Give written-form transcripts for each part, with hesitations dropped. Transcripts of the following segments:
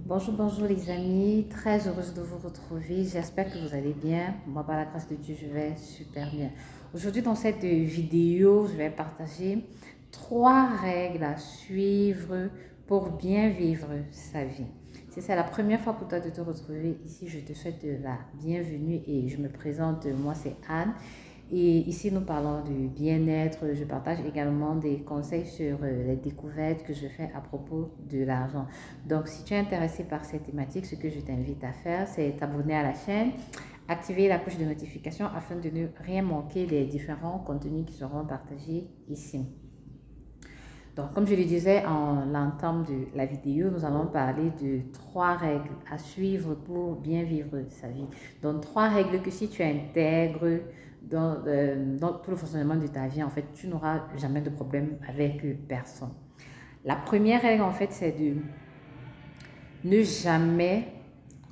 Bonjour, bonjour les amis, très heureuse de vous retrouver. J'espère que vous allez bien. Moi, par la grâce de Dieu, je vais super bien. Aujourd'hui, dans cette vidéo, je vais partager 3 règles à suivre pour bien vivre sa vie. Si c'est la première fois pour toi de te retrouver ici, je te souhaite la bienvenue et je me présente. Moi, c'est Anne. Et ici, nous parlons du bien-être. Je partage également des conseils sur les découvertes que je fais à propos de l'argent. Donc, si tu es intéressé par cette thématique, ce que je t'invite à faire, c'est t'abonner à la chaîne, activer la cloche de notification afin de ne rien manquer des différents contenus qui seront partagés ici. Donc, comme je le disais en l'entame de la vidéo, nous allons parler de 3 règles à suivre pour bien vivre sa vie. Donc, 3 règles que si tu intègres dans tout le fonctionnement de ta vie, en fait, tu n'auras jamais de problème avec personne. La première règle, en fait, c'est de ne jamais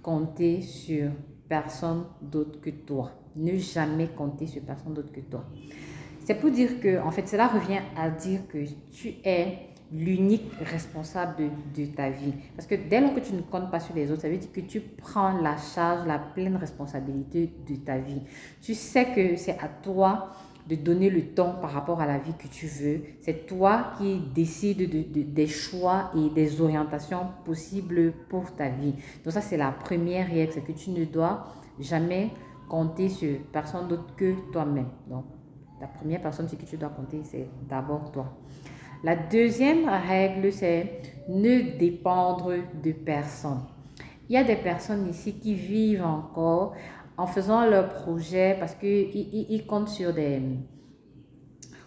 compter sur personne d'autre que toi. Ne jamais compter sur personne d'autre que toi. C'est pour dire que, en fait, cela revient à dire que tu es l'unique responsable de ta vie. Parce que dès lors que tu ne comptes pas sur les autres, ça veut dire que tu prends la charge, la pleine responsabilité de ta vie. Tu sais que c'est à toi de donner le temps par rapport à la vie que tu veux. C'est toi qui décides des choix et des orientations possibles pour ta vie. Donc ça, c'est la première règle, c'est que tu ne dois jamais compter sur personne d'autre que toi-même. Donc, la première personne sur qui tu dois compter, c'est d'abord toi. La deuxième règle, c'est ne dépendre de personne. Il y a des personnes ici qui vivent encore en faisant leur projet parce qu'ils comptent sur des,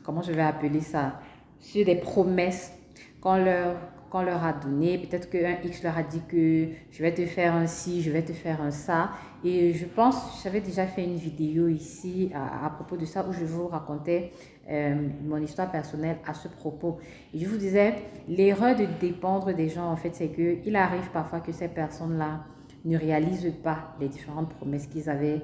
comment je vais appeler ça, sur des promesses qu'on leur a donné. Peut-être qu'un X leur a dit que je vais te faire un ci, je vais te faire un ça. Et je pense, j'avais déjà fait une vidéo ici à propos de ça où je vous racontais mon histoire personnelle à ce propos. Et je vous disais, l'erreur de dépendre des gens, en fait, c'est qu'il arrive parfois que ces personnes-là ne réalisent pas les différentes promesses qu'ils avaient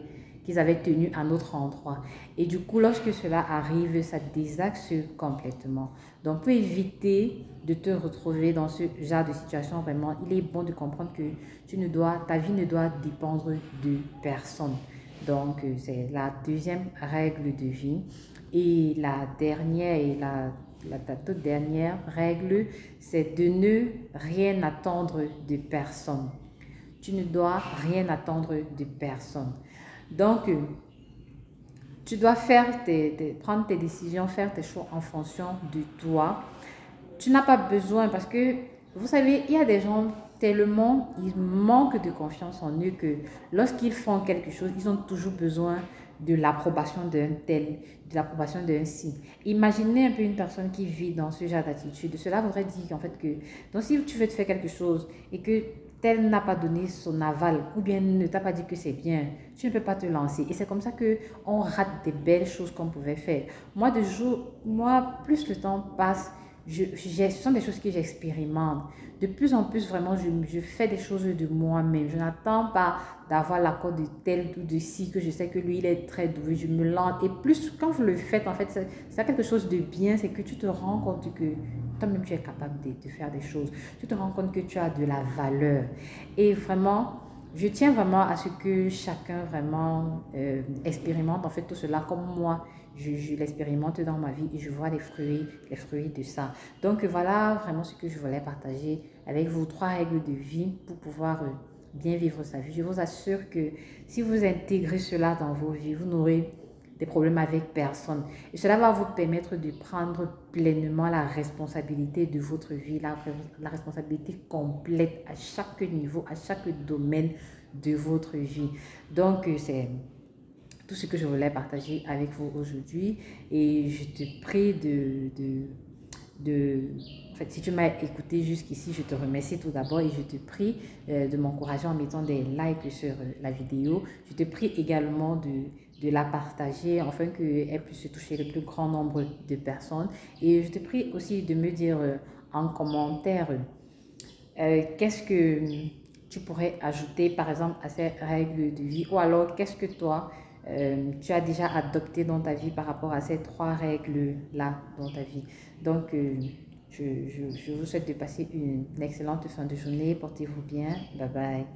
tenues à notre endroit. Et du coup, lorsque cela arrive, ça désaxe complètement. Donc, pour éviter de te retrouver dans ce genre de situation, vraiment, il est bon de comprendre que ta vie ne doit dépendre de personne. Donc, c'est la deuxième règle de vie. Et la dernière et la toute dernière règle, c'est de ne rien attendre de personne. Tu ne dois rien attendre de personne. Donc, tu dois prendre tes décisions, faire tes choix en fonction de toi. Tu n'as pas besoin parce que, vous savez, il y a des gens tellement, ils manquent de confiance en eux que lorsqu'ils font quelque chose, ils ont toujours besoin de l'approbation d'un tel, de l'approbation d'un ci. Imaginez un peu une personne qui vit dans ce genre d'attitude. Cela voudrait dire qu'en fait que, donc si tu veux te faire quelque chose et que tel n'a pas donné son aval ou bien ne t'a pas dit que c'est bien, tu ne peux pas te lancer. Et c'est comme ça qu'on rate des belles choses qu'on pouvait faire. Moi, plus le temps passe, ce sont des choses que j'expérimente. De plus en plus, vraiment, je fais des choses de moi-même. Je n'attends pas d'avoir l'accord de tel ou de ci, que je sais que lui, il est très doué. Je me lance. Et plus, quand vous le faites, en fait, c'est quelque chose de bien. C'est que tu te rends compte que toi-même, tu es capable de faire des choses. Tu te rends compte que tu as de la valeur. Et vraiment, je tiens vraiment à ce que chacun vraiment expérimente en fait tout cela comme moi. Je l'expérimente dans ma vie et je vois les fruits de ça. Donc voilà vraiment ce que je voulais partager avec vous. 3 règles de vie pour pouvoir bien vivre sa vie. Je vous assure que si vous intégrez cela dans vos vies, vous n'aurez des problèmes avec personne. Et cela va vous permettre de prendre pleinement la responsabilité de votre vie, la responsabilité complète à chaque niveau, à chaque domaine de votre vie. Donc, c'est tout ce que je voulais partager avec vous aujourd'hui. Et je te prie en fait, si tu m'as écouté jusqu'ici, je te remercie tout d'abord et je te prie de m'encourager en mettant des likes sur la vidéo. Je te prie également de la partager afin qu'elle puisse toucher le plus grand nombre de personnes. Et je te prie aussi de me dire en commentaire qu'est-ce que tu pourrais ajouter par exemple à ces règles de vie ou alors qu'est-ce que toi tu as déjà adopté dans ta vie par rapport à ces 3 règles-là dans ta vie. Donc, Je vous souhaite de passer une excellente fin de journée. Portez-vous bien. Bye bye.